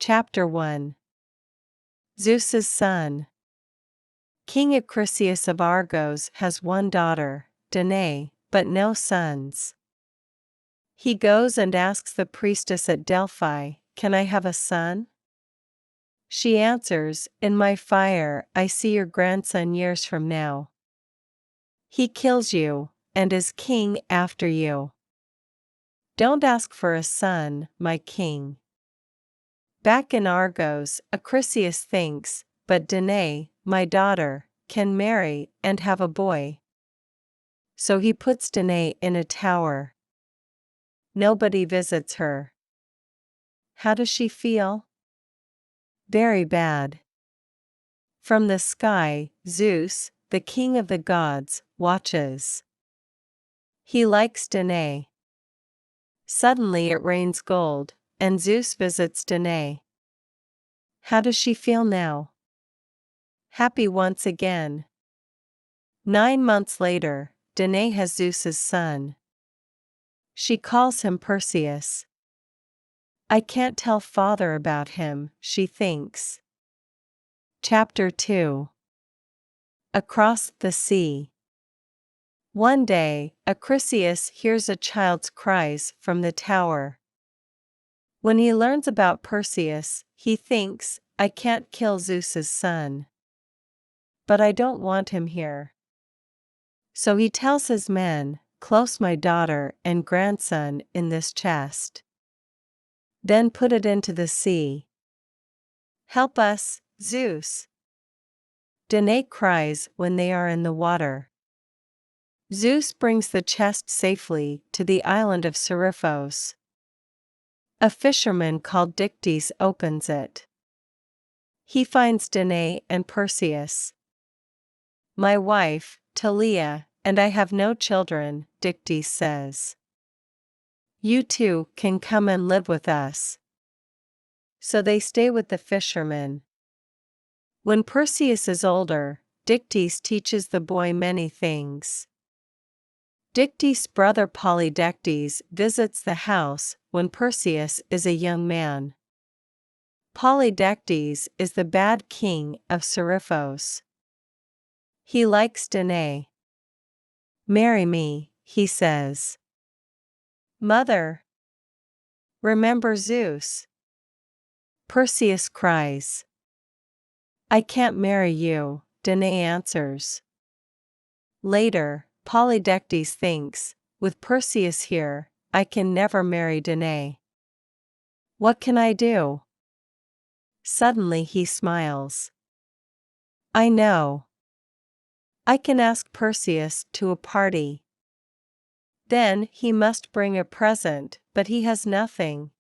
Chapter 1. Zeus's son. King Acrisius of Argos has one daughter, Danae, but no sons. He goes and asks the priestess at Delphi, "Can I have a son?" She answers, "In my fire I see your grandson years from now. He kills you, and is king after you. Don't ask for a son, my king." Back in Argos, Acrisius thinks, "But Danae, my daughter, can marry and have a boy." So he puts Danae in a tower. Nobody visits her. How does she feel? Very bad. From the sky, Zeus, the king of the gods, watches. He likes Danae. Suddenly it rains gold, and Zeus visits Danae. How does she feel now? Happy once again. 9 months later, Danae has Zeus's son. She calls him Perseus. I can't tell father about him, she thinks. Chapter 2. Across the sea. One day, Acrisius hears a child's cries from the tower. When he learns about Perseus, he thinks, I can't kill Zeus's son. But I don't want him here. So he tells his men, close my daughter and grandson in this chest. Then put it into the sea. Help us, Zeus! Danae cries when they are in the water. Zeus brings the chest safely to the island of Seriphos. A fisherman called Dictys opens it. He finds Danae and Perseus. My wife, Talia, and I have no children, Dictys says. You two can come and live with us. So they stay with the fisherman. When Perseus is older, Dictys teaches the boy many things. Dictys' brother Polydectes visits the house when Perseus is a young man. Polydectes is the bad king of Seriphos. He likes Danae. Marry me, he says. Mother! Remember Zeus. Perseus cries. I can't marry you, Danae answers. Later, Polydectes thinks, with Perseus here, I can never marry Danae. What can I do? Suddenly he smiles. I know. I can ask Perseus to a party. Then he must bring a present, but he has nothing.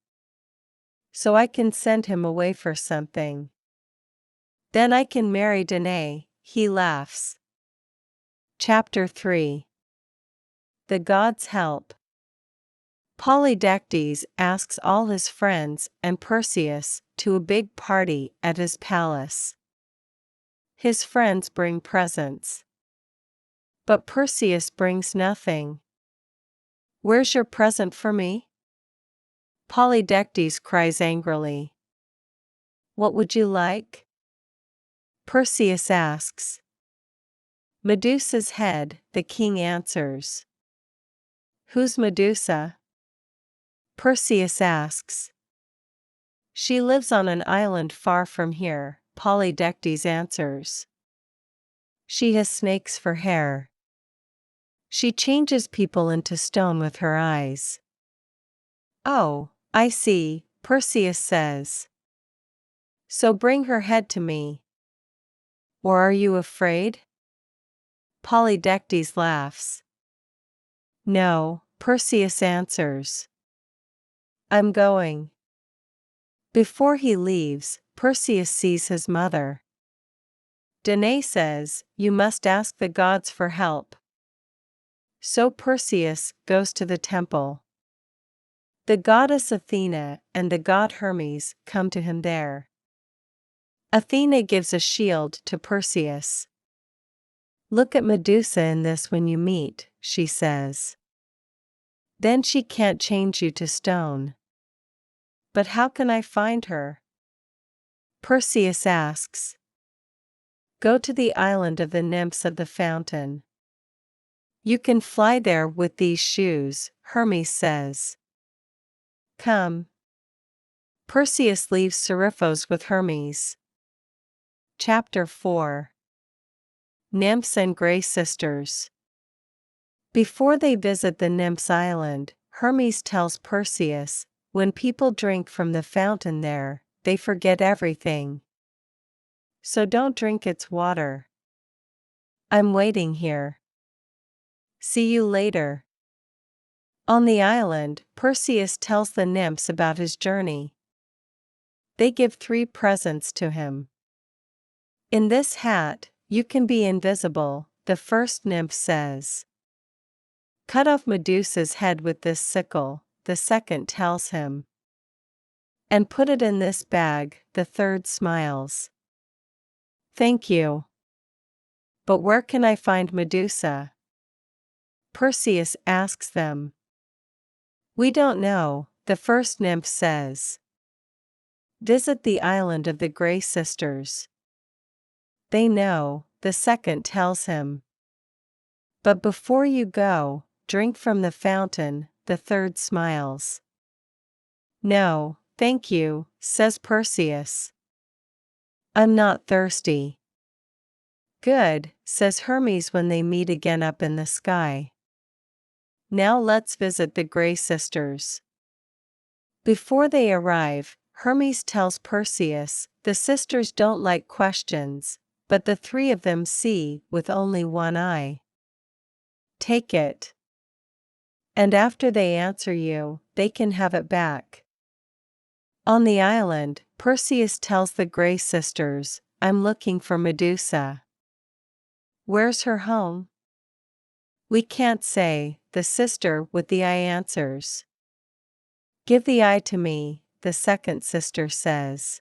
So I can send him away for something. Then I can marry Danae, he laughs. Chapter 3. The Gods Help. Polydectes asks all his friends and Perseus to a big party at his palace. His friends bring presents. But Perseus brings nothing. Where's your present for me? Polydectes cries angrily. What would you like? Perseus asks. Medusa's head, the king answers. Who's Medusa? Perseus asks. She lives on an island far from here, Polydectes answers. She has snakes for hair. She changes people into stone with her eyes. Oh, I see, Perseus says. So bring her head to me. Or are you afraid? Polydectes laughs. No, Perseus answers. I'm going. Before he leaves, Perseus sees his mother. Danae says, you must ask the gods for help. So Perseus goes to the temple. The goddess Athena and the god Hermes come to him there. Athena gives a shield to Perseus. Look at Medusa in this when you meet, she says. Then she can't change you to stone. But how can I find her? Perseus asks. Go to the island of the nymphs of the fountain. You can fly there with these shoes, Hermes says. Come. Perseus leaves Seriphos with Hermes. Chapter 4. Nymphs and Grey Sisters. Before they visit the Nymphs' Island, Hermes tells Perseus, when people drink from the fountain there, they forget everything. So don't drink its water. I'm waiting here. See you later. On the island, Perseus tells the nymphs about his journey. They give 3 presents to him. In this hat, you can be invisible, the first nymph says. Cut off Medusa's head with this sickle, the second tells him. And put it in this bag, the third smiles. Thank you. But where can I find Medusa? Perseus asks them. We don't know, the first nymph says. Visit the island of the Grey Sisters. They know, the second tells him. But before you go, drink from the fountain, the third smiles. No, thank you, says Perseus. I'm not thirsty. Good, says Hermes when they meet again up in the sky. Now let's visit the Grey Sisters. Before they arrive, Hermes tells Perseus, the sisters don't like questions, but the 3 of them see with only one eye. Take it. And after they answer you, they can have it back. On the island, Perseus tells the Grey Sisters, I'm looking for Medusa. Where's her home? We can't say, the sister with the eye answers. Give the eye to me, the second sister says.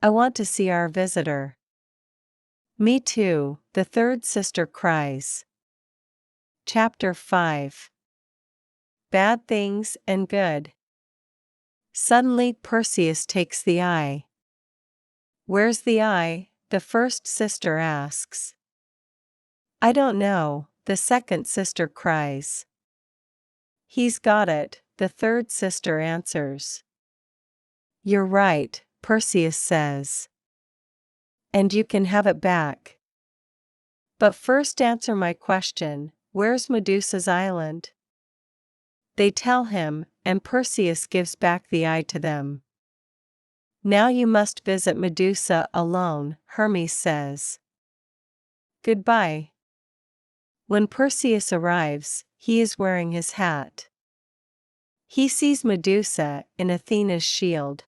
I want to see our visitor. Me too, the third sister cries. Chapter 5. Bad Things and Good. Suddenly Perseus takes the eye. Where's the eye? The first sister asks. I don't know, the second sister cries. He's got it, the third sister answers. You're right, Perseus says. And you can have it back. But first answer my question, where's Medusa's island? They tell him, and Perseus gives back the eye to them. Now you must visit Medusa alone, Hermes says. Goodbye. When Perseus arrives, he is wearing his hat. He sees Medusa in Athena's shield.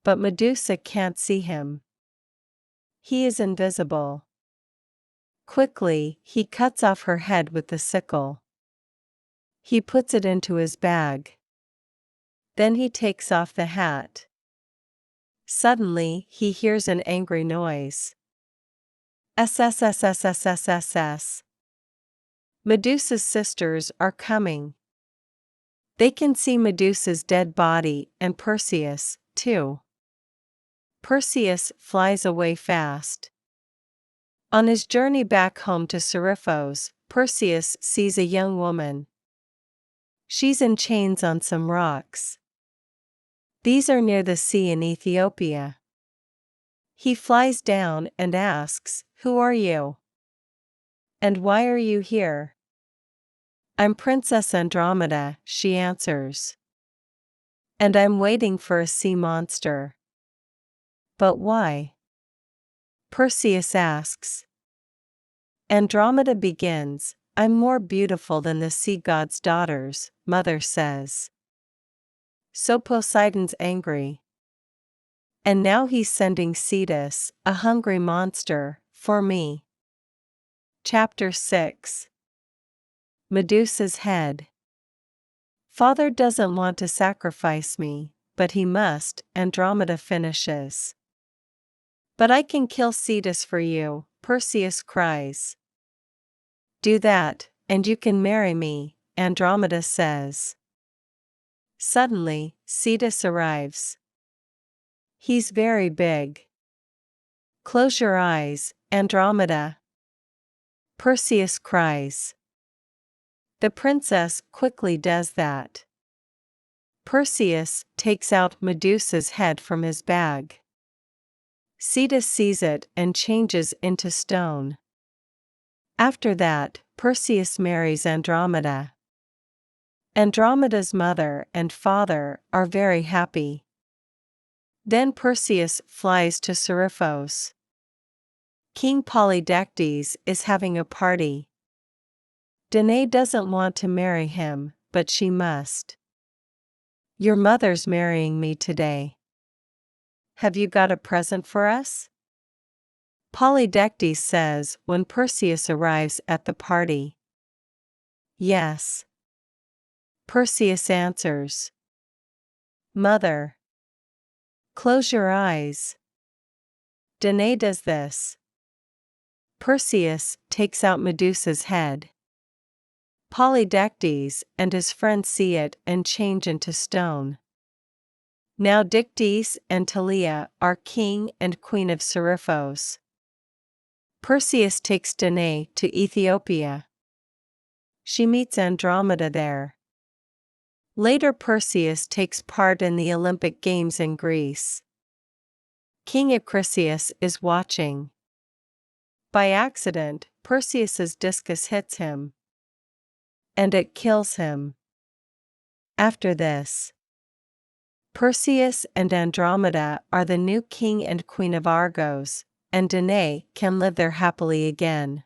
But Medusa can't see him. He is invisible. Quickly, he cuts off her head with the sickle. He puts it into his bag. Then he takes off the hat. Suddenly, he hears an angry noise. SSSSSSSS. Medusa's sisters are coming. They can see Medusa's dead body and Perseus, too. Perseus flies away fast. On his journey back home to Seriphos, Perseus sees a young woman. She's in chains on some rocks. These are near the sea in Ethiopia. He flies down and asks, Who are you? And why are you here? I'm Princess Andromeda, she answers. And I'm waiting for a sea monster. But why? Perseus asks. Andromeda begins, I'm more beautiful than the sea god's daughters, mother says. So Poseidon's angry. And now he's sending Cetus, a hungry monster, for me. Chapter 6. Medusa's Head. Father doesn't want to sacrifice me, but he must, Andromeda finishes. But I can kill Cetus for you, Perseus cries. Do that, and you can marry me, Andromeda says. Suddenly, Cetus arrives. He's very big. Close your eyes, Andromeda. Perseus cries. The princess quickly does that. Perseus takes out Medusa's head from his bag. Cetus sees it and changes into stone. After that, Perseus marries Andromeda. Andromeda's mother and father are very happy. Then Perseus flies to Seriphos. King Polydectes is having a party. Danae doesn't want to marry him, but she must. Your mother's marrying me today. Have you got a present for us? Polydectes says when Perseus arrives at the party. Yes. Perseus answers. Mother. Close your eyes. Danae does this. Perseus takes out Medusa's head. Polydectes and his friends see it and change into stone. Now Dictys and Talia are king and queen of Seriphos. Perseus takes Danae to Ethiopia. She meets Andromeda there. Later Perseus takes part in the Olympic Games in Greece. King Acrisius is watching. By accident, Perseus's discus hits him. And it kills him. After this, Perseus and Andromeda are the new king and queen of Argos, and Danae can live there happily again.